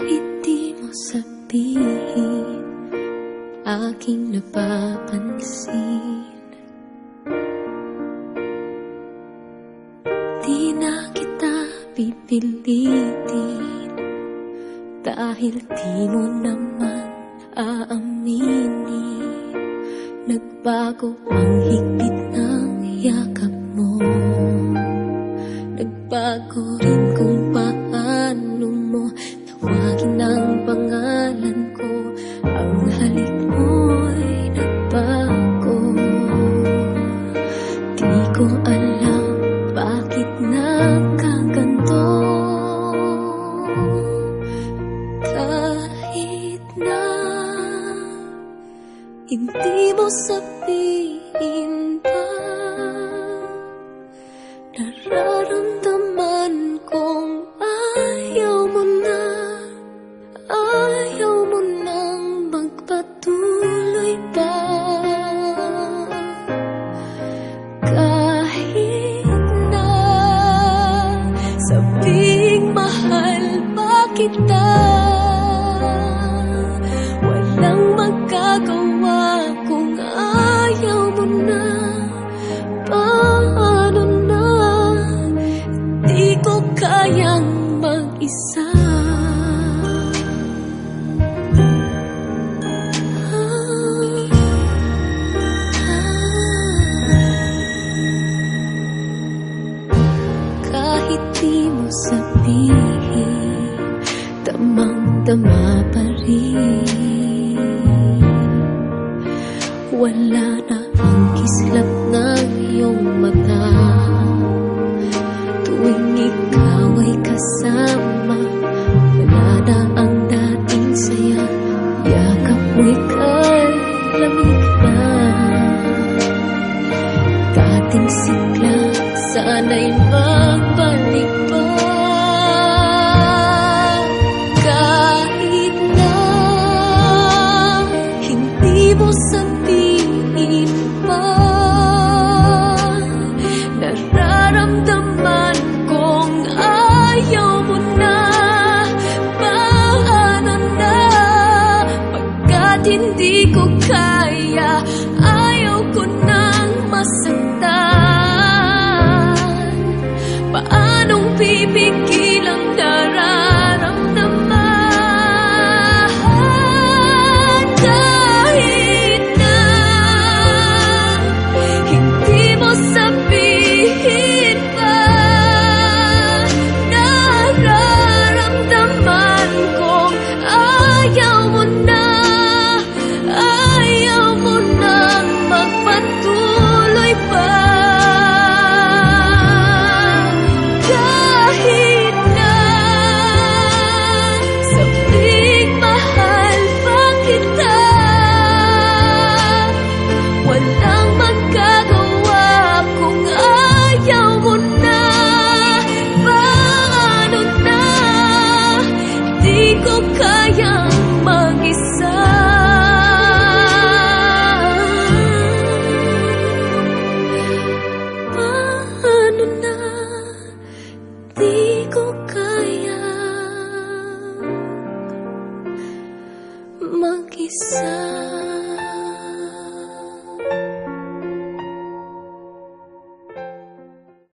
Kahit di mo sabihin, aking napapansin. Di na kita pipilitin, dahil di mo naman aaminin. Nagbago ang higpit ng yakap mo, nagbago rin kung paano mo tawagin ang pangalan ko. Ang halik mo'y nagbago. Di ko alam bakit nagkaganto. Kahit na hindi mo sabihin pa, nararamdaman kong ayaw mo na, ayaw mo nang magpatuloy pa. Kahit na sabing mahal pa kita, walang magagawa kung ayaw mo na. Paano na, di ko kayang mag-isa. Kahit di mo sabihin, damang-dama pa rin. Wala na ang kislap ng iyong mata tuwing ikaw ay kasama. Wala na ang dating saya, yakap mo'y kay lamig na. Dating sigla, sana'y magbalik pa. Kahit na hindi mo sabihin pa, nararamdaman kong ayaw mo na. Paano na, pagkat hindi ko kaya, ayaw ko nang masaktan. Paanong pipigil ang nararamdaman? Kahit na hindi mo sabihin pa, nararamdaman kong ayaw mo na, ayaw mo nang magpatuloy pa. Kahit na sabing mahal pa kita, walang magagawa kung ayaw mo na. Paano na, di ko kayang mag-isa. Paano na, di ko kaya mag-isa.